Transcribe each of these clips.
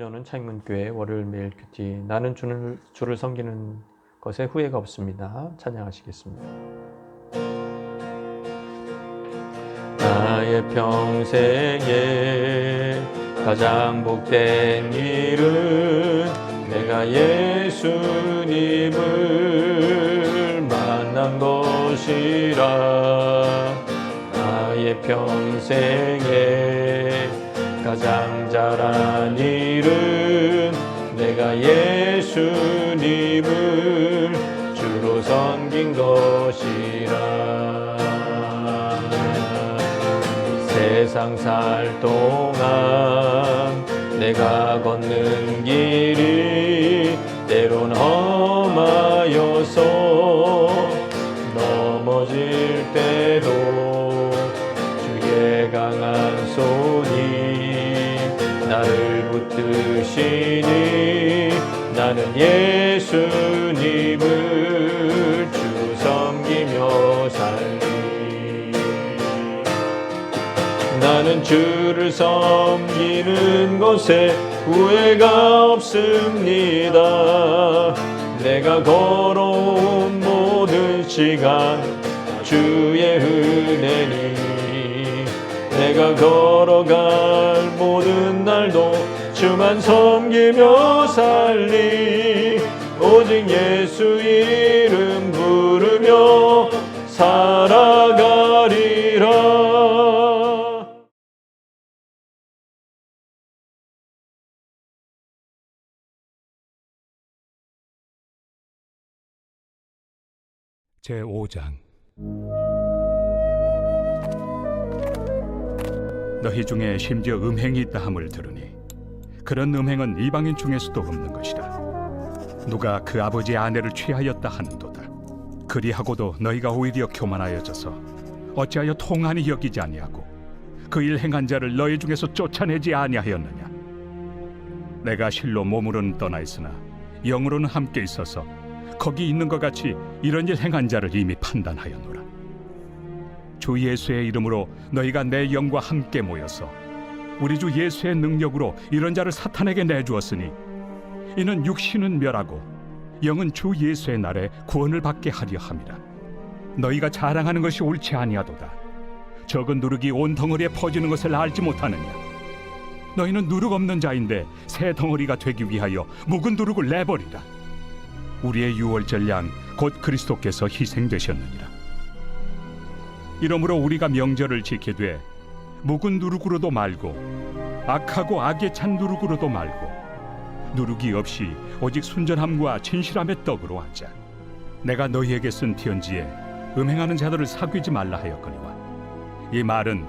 여는 창문교회 월요일 매일 큐티 나는 주를 섬기는 것에 후회가 없습니다. 찬양하시겠습니다. 나의 평생에 가장 복된 일은 내가 예수님을 만난 것이라. 나의 평생에 가장 잘한 일은 내가 예수님을 주로 섬긴 것이라. 세상 살 동안 내가 걷는 길이 때론 험하여서 넘어질 때도 주의 강한 손이 나를 붙드시니 나는 예수님을 주 섬기며 살리. 나는 주를 섬기는 것에 후회가 없습니다. 내가 걸어온 모든 시간 주의 은혜니 내가 걸어갈 모든 날도 주만 섬기며 살리. 오직 예수 이름 부르며 살아가리라. 제5장. 너희 중에 심지어 음행이 있다 함을 들으니 그런 음행은 이방인 중에서도 없는 것이라. 누가 그 아버지의 아내를 취하였다 하는도다. 그리하고도 너희가 오히려 교만하여져서 어찌하여 통한이 여기지 아니하고 그 일 행한 자를 너희 중에서 쫓아내지 아니하였느냐. 내가 실로 몸으로는 떠나 있으나 영으로는 함께 있어서 거기 있는 것 같이 이런 일 행한 자를 이미 판단하였노라. 주 예수의 이름으로 너희가 내 영과 함께 모여서 우리 주 예수의 능력으로 이런 자를 사탄에게 내주었으니 이는 육신은 멸하고 영은 주 예수의 날에 구원을 받게 하려 함이라. 너희가 자랑하는 것이 옳지 아니하도다. 적은 누룩이 온 덩어리에 퍼지는 것을 알지 못하느냐. 너희는 누룩 없는 자인데 새 덩어리가 되기 위하여 묵은 누룩을 내버리라. 우리의 유월절 양 곧 그리스도께서 희생되셨느니라. 이러므로 우리가 명절을 지키되 묵은 누룩으로도 말고 악하고 악에 찬 누룩으로도 말고 누룩이 없이 오직 순전함과 진실함의 떡으로 하자. 내가 너희에게 쓴 편지에 음행하는 자들을 사귀지 말라 하였거니와 이 말은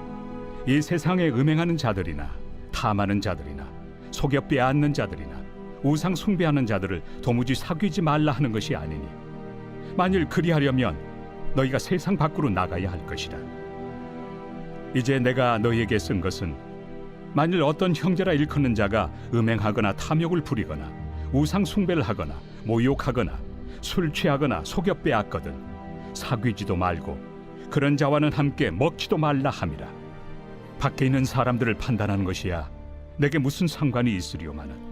이 세상에 음행하는 자들이나 탐하는 자들이나 속여 빼앗는 자들이나 우상 숭배하는 자들을 도무지 사귀지 말라 하는 것이 아니니 만일 그리하려면 너희가 세상 밖으로 나가야 할 것이라. 이제 내가 너희에게 쓴 것은 만일 어떤 형제라 일컫는 자가 음행하거나 탐욕을 부리거나 우상 숭배를 하거나 모욕하거나 술 취하거나 속여 빼앗거든 사귀지도 말고 그런 자와는 함께 먹지도 말라 함이라. 밖에 있는 사람들을 판단하는 것이야 내게 무슨 상관이 있으리오마는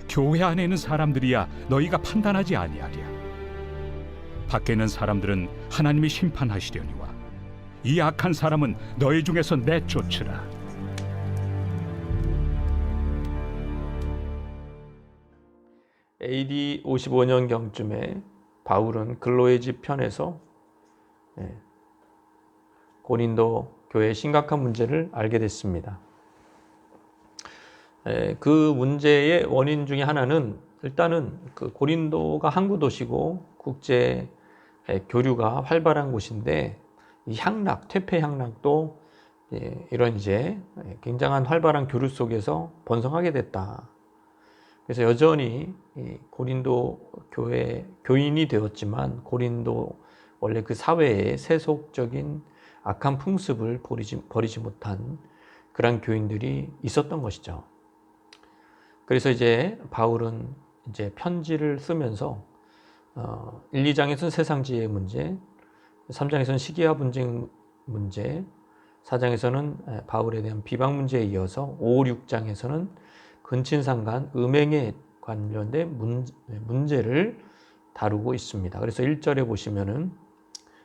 교회 안에 있는 사람들이야 너희가 판단하지 아니하리야. 밖에 있는 사람들은 하나님이 심판하시려니와 이 악한 사람은 너희 중에서 내쫓으라. AD 55년경쯤에 바울은 글로의 집 편에서 고린도 교회의 심각한 문제를 알게 됐습니다. 그 문제의 원인 중에 하나는 일단은 그 고린도가 항구 도시고 국제 교류가 활발한 곳인데 이 향락, 퇴폐 향락도 이런 이제 굉장한 활발한 교류 속에서 번성하게 됐다. 그래서 여전히 고린도 교회 교인이 되었지만 고린도 원래 그 사회의 세속적인 악한 풍습을 버리지 못한 그런 교인들이 있었던 것이죠. 그래서 이제 바울은 이제 편지를 쓰면서 1, 2장에서는 세상지혜 문제, 3장에서는 시기와 분쟁 문제, 4장에서는 바울에 대한 비방 문제에 이어서 5, 6장에서는 근친상간 음행에 관련된 문제를 다루고 있습니다. 그래서 1절에 보시면은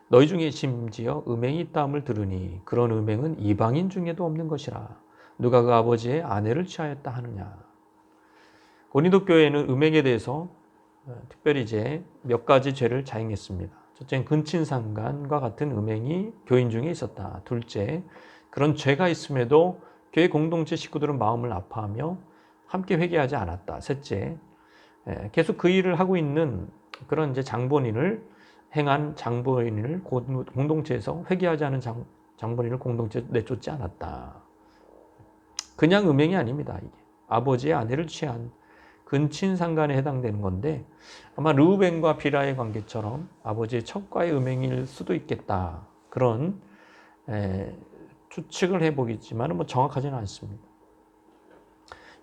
너희 중에 심지어 음행이 있다함을 들으니 그런 음행은 이방인 중에도 없는 것이라. 누가 그 아버지의 아내를 취하였다 하느냐. 고린도 교회는 음행에 대해서 특별히 이제 몇 가지 죄를 자행했습니다. 첫째는 근친상간과 같은 음행이 교인 중에 있었다. 둘째, 그런 죄가 있음에도 교회 공동체 식구들은 마음을 아파하며 함께 회개하지 않았다. 셋째, 계속 그 일을 하고 있는 그런 이제 장본인을 행한 장본인을 공동체에서 회개하지 않은 장본인을 공동체에 내쫓지 않았다. 그냥 음행이 아닙니다. 이게 아버지의 아내를 취한 근친상간에 해당되는 건데 아마 르우벤과 비라의 관계처럼 아버지의 첩과의 음행일 수도 있겠다. 그런 추측을 해보겠지만 뭐 정확하지는 않습니다.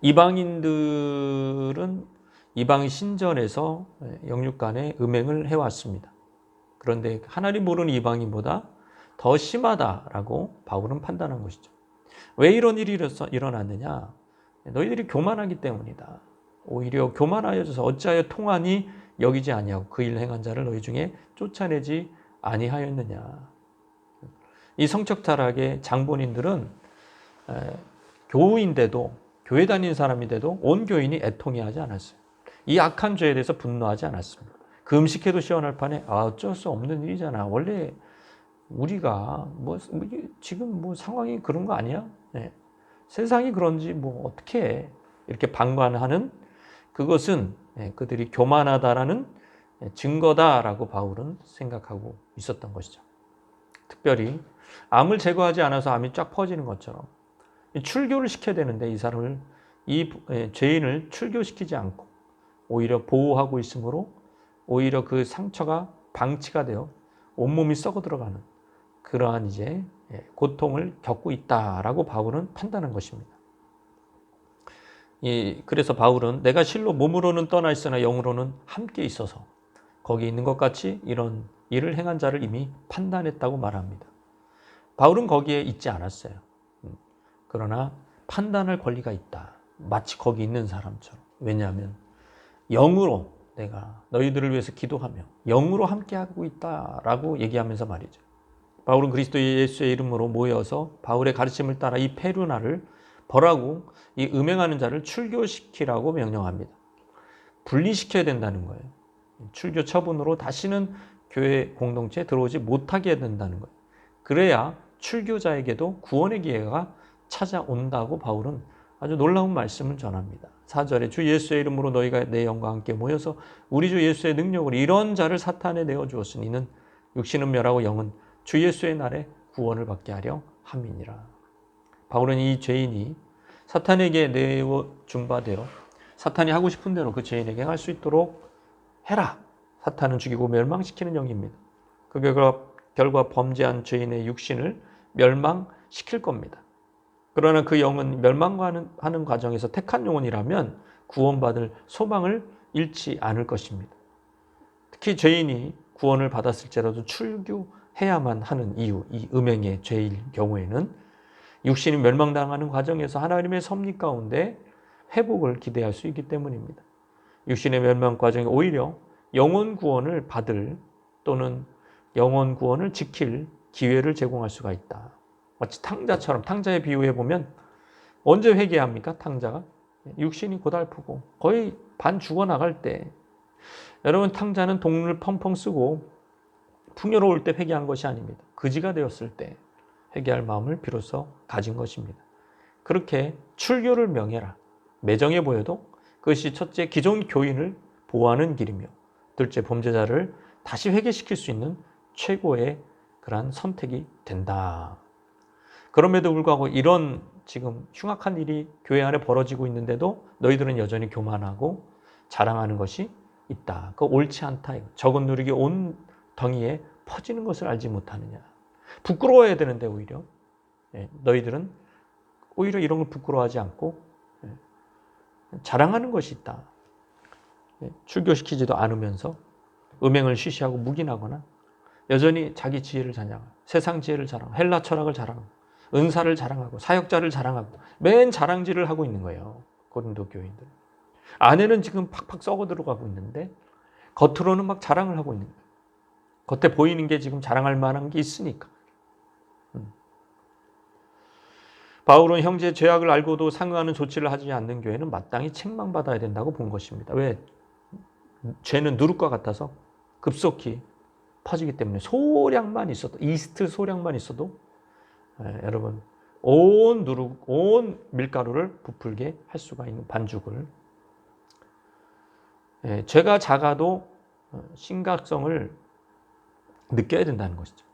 이방인들은 이방 신전에서 영육간의 음행을 해왔습니다. 그런데 하나님 모르는 이방인보다 더 심하다라고 바울은 판단한 것이죠. 왜 이런 일이 일어났느냐? 너희들이 교만하기 때문이다. 오히려 교만하여져서 어찌하여 통하니 여기지 아니하고 그 일 행한 자를 너희 중에 쫓아내지 아니하였느냐. 이 성적 타락의 장본인들은 교우인데도 교회 다니는 사람인데도 온 교인이 애통해하지 않았어요. 이 악한 죄에 대해서 분노하지 않았습니다. 그 음식해도 시원할 판에 어쩔 수 없는 일이잖아. 원래 우리가 지금 상황이 그런 거 아니야? 네. 세상이 그런지 어떻게 해? 이렇게 방관하는 그것은 그들이 교만하다라는 증거다라고 바울은 생각하고 있었던 것이죠. 특별히 암을 제거하지 않아서 암이 쫙 퍼지는 것처럼 출교를 시켜야 되는데 이 사람을 이 죄인을 출교시키지 않고 오히려 보호하고 있으므로 오히려 그 상처가 방치가 되어 온몸이 썩어 들어가는 그러한 이제 고통을 겪고 있다라고 바울은 판단한 것입니다. 그래서 바울은 내가 실로 몸으로는 떠나 있으나 영으로는 함께 있어서 거기 있는 것 같이 이런 일을 행한 자를 이미 판단했다고 말합니다. 바울은 거기에 있지 않았어요. 그러나 판단할 권리가 있다. 마치 거기 있는 사람처럼. 왜냐하면 영으로 내가 너희들을 위해서 기도하며 영으로 함께하고 있다라고 얘기하면서 말이죠. 바울은 그리스도 예수의 이름으로 모여서 바울의 가르침을 따라 이 페루나를 벌하고 이 음행하는 자를 출교시키라고 명령합니다. 분리시켜야 된다는 거예요. 출교 처분으로 다시는 교회 공동체에 들어오지 못하게 해야 된다는 거예요. 그래야 출교자에게도 구원의 기회가 찾아온다고 바울은 아주 놀라운 말씀을 전합니다. 4절에 주 예수의 이름으로 너희가 내 영과 함께 모여서 우리 주 예수의 능력으로 이런 자를 사탄에 내어주었으니 이는 육신은 멸하고 영은 주 예수의 날에 구원을 받게 하려 함이니라. 바울은 이 죄인이 사탄에게 내어준 바 되어 사탄이 하고 싶은 대로 그 죄인에게 할 수 있도록 해라. 사탄은 죽이고 멸망시키는 영입니다. 그 결과 범죄한 죄인의 육신을 멸망시킬 겁니다. 그러나 그 영은 멸망하는 과정에서 택한 영혼이라면 구원받을 소망을 잃지 않을 것입니다. 특히 죄인이 구원을 받았을지라도 출교해야만 하는 이유, 이 음행의 죄일 경우에는 육신이 멸망당하는 과정에서 하나님의 섭리 가운데 회복을 기대할 수 있기 때문입니다. 육신의 멸망 과정에 오히려 영혼 구원을 받을 또는 영혼 구원을 지킬 기회를 제공할 수가 있다. 마치 탕자처럼 탕자에 비유해 보면 언제 회개합니까? 탕자가 육신이 고달프고 거의 반 죽어나갈 때 여러분 탕자는 돈을 펑펑 쓰고 풍요로울 때 회개한 것이 아닙니다. 그지가 되었을 때 회개할 마음을 비로소 가진 것입니다. 그렇게 출교를 명해라. 매정해 보여도 그것이 첫째 기존 교인을 보호하는 길이며 둘째 범죄자를 다시 회개시킬 수 있는 최고의 그러한 선택이 된다. 그럼에도 불구하고 이런 지금 흉악한 일이 교회 안에 벌어지고 있는데도 너희들은 여전히 교만하고 자랑하는 것이 있다. 그거 옳지 않다. 적은 누룩이 온 덩이에 퍼지는 것을 알지 못하느냐. 부끄러워해야 되는데 오히려 너희들은 오히려 이런 걸 부끄러워하지 않고 자랑하는 것이 있다. 출교시키지도 않으면서 음행을 쉬쉬하고 묵인하거나 여전히 자기 지혜를 자랑하고 세상 지혜를 자랑하고 헬라 철학을 자랑하고 은사를 자랑하고 사역자를 자랑하고 맨 자랑질을 하고 있는 거예요. 고린도 교인들. 안에는 지금 팍팍 썩어 들어가고 있는데 겉으로는 막 자랑을 하고 있는 거예요. 겉에 보이는 게 지금 자랑할 만한 게 있으니까. 바울은 형제의 죄악을 알고도 상응하는 조치를 하지 않는 교회는 마땅히 책망받아야 된다고 본 것입니다. 왜? 죄는 누룩과 같아서 급속히 퍼지기 때문에 소량만 있어도, 이스트 소량만 있어도 여러분 온 누룩, 온 밀가루를 부풀게 할 수가 있는 반죽을. 죄가 작아도 심각성을 느껴야 된다는 것이죠.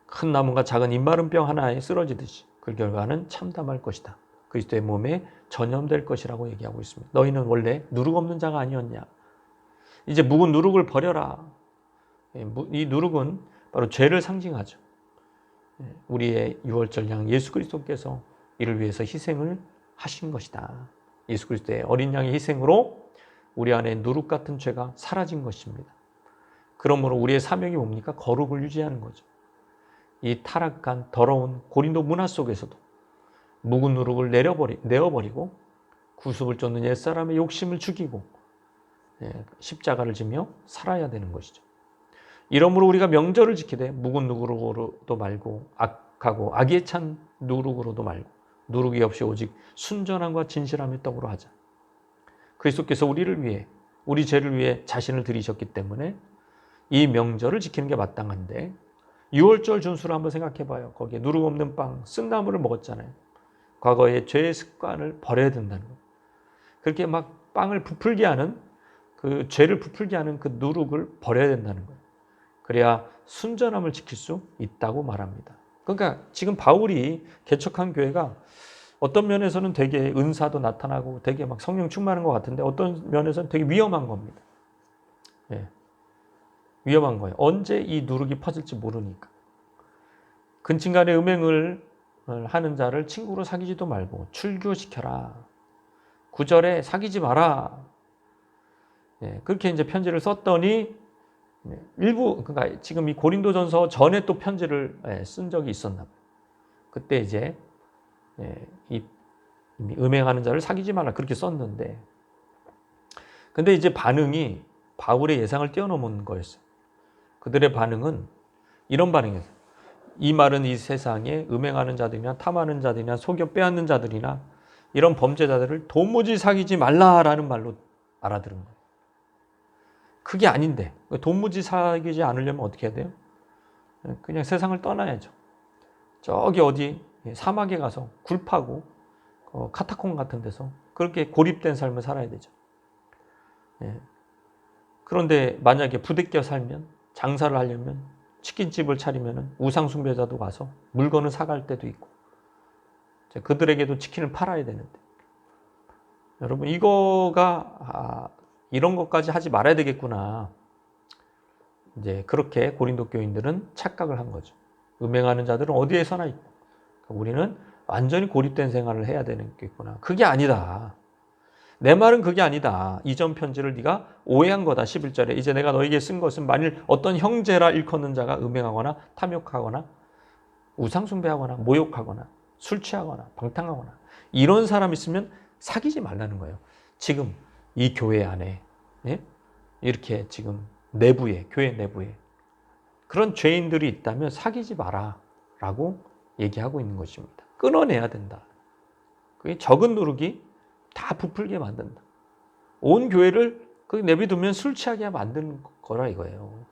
큰 나무가 작은 입마른 병 하나에 쓰러지듯이 그 결과는 참담할 것이다. 그리스도의 몸에 전염될 것이라고 얘기하고 있습니다. 너희는 원래 누룩 없는 자가 아니었냐. 이제 묵은 누룩을 버려라. 이 누룩은 바로 죄를 상징하죠. 우리의 유월절 양 예수 그리스도께서 이를 위해서 희생을 하신 것이다. 예수 그리스도의 어린 양의 희생으로 우리 안에 누룩 같은 죄가 사라진 것입니다. 그러므로 우리의 사명이 뭡니까? 거룩을 유지하는 거죠. 이 타락한 더러운 고린도 문화 속에서도 묵은 누룩을 내어버리고 구습을 쫓는 옛사람의 욕심을 죽이고 십자가를 지며 살아야 되는 것이죠. 이러므로 우리가 명절을 지키되 묵은 누룩으로도 말고 악하고 악에 찬 누룩으로도 말고 누룩이 없이 오직 순전함과 진실함의 떡으로 하자. 그리스도께서 우리를 위해, 우리 죄를 위해 자신을 드리셨기 때문에 이 명절을 지키는 게 마땅한데, 유월절 준수를 한번 생각해 봐요. 거기에 누룩 없는 빵, 쓴나물을 먹었잖아요. 과거의 죄의 습관을 버려야 된다는 거예요. 그렇게 막 빵을 부풀게 하는, 그 죄를 부풀게 하는 그 누룩을 버려야 된다는 거예요. 그래야 순전함을 지킬 수 있다고 말합니다. 그러니까 지금 바울이 개척한 교회가 어떤 면에서는 되게 은사도 나타나고 되게 막 성령 충만한 것 같은데 어떤 면에서는 되게 위험한 겁니다. 위험한 거예요. 언제 이 누룩이 퍼질지 모르니까. 근친간의 음행을 하는 자를 친구로 사귀지도 말고 출교시켜라. 9절에 사귀지 마라. 그렇게 이제 편지를 썼더니 일부, 그러니까 지금 이 고린도전서 전에 또 편지를 쓴 적이 있었나 봐요. 그때 이제 이 음행하는 자를 사귀지 마라 그렇게 썼는데, 근데 이제 반응이 바울의 예상을 뛰어넘은 거였어요. 그들의 반응은 이런 반응이었어요. 이 말은 이 세상에 음행하는 자들이나 탐하는 자들이나 속여 빼앗는 자들이나 이런 범죄자들을 도무지 사귀지 말라라는 말로 알아들은 거예요. 그게 아닌데 도무지 사귀지 않으려면 어떻게 해야 돼요? 그냥 세상을 떠나야죠. 저기 어디 사막에 가서 굴 파고 카타콤 같은 데서 그렇게 고립된 삶을 살아야 되죠. 그런데 만약에 부대껴 살면, 장사를 하려면, 치킨집을 차리면 우상 숭배자도 가서 물건을 사갈 때도 있고, 그들에게도 치킨을 팔아야 되는데, 여러분 이거가 이런 것까지 하지 말아야 되겠구나. 이제 그렇게 고린도 교인들은 착각을 한 거죠. 음행하는 자들은 어디에서나 있고 우리는 완전히 고립된 생활을 해야 되겠구나. 그게 아니다. 내 말은 그게 아니다. 이전 편지를 네가 오해한 거다. 11절에 이제 내가 너에게 쓴 것은 만일 어떤 형제라 일컫는 자가 음행하거나 탐욕하거나 우상숭배하거나 모욕하거나 술 취하거나 방탕하거나 이런 사람 있으면 사귀지 말라는 거예요. 지금 이 교회 안에 이렇게 지금 내부에, 교회 내부에 그런 죄인들이 있다면 사귀지 마라 라고 얘기하고 있는 것입니다. 끊어내야 된다. 그게 적은 누룩이 다 부풀게 만든다. 온 교회를 내비두면 술 취하게 만드는 거라 이거예요.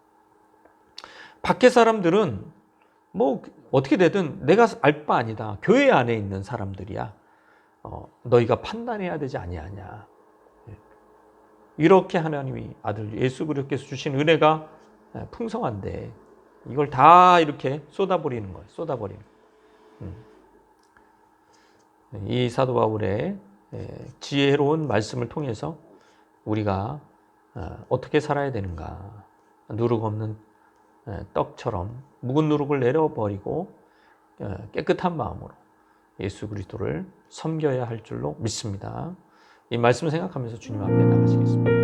밖에 사람들은 뭐 어떻게 되든 내가 알 바 아니다. 교회 안에 있는 사람들이야. 너희가 판단해야 되지 아니하냐. 이렇게 하나님이 아들 예수 그리스도께서 주신 은혜가 풍성한데 이걸 다 이렇게 쏟아버리는 거예요. 쏟아버리는. 이 사도 바울의 지혜로운 말씀을 통해서 우리가 어떻게 살아야 되는가. 누룩 없는 떡처럼 묵은 누룩을 내려버리고 깨끗한 마음으로 예수 그리스도를 섬겨야 할 줄로 믿습니다. 이 말씀을 생각하면서 주님 앞에 나가시겠습니다.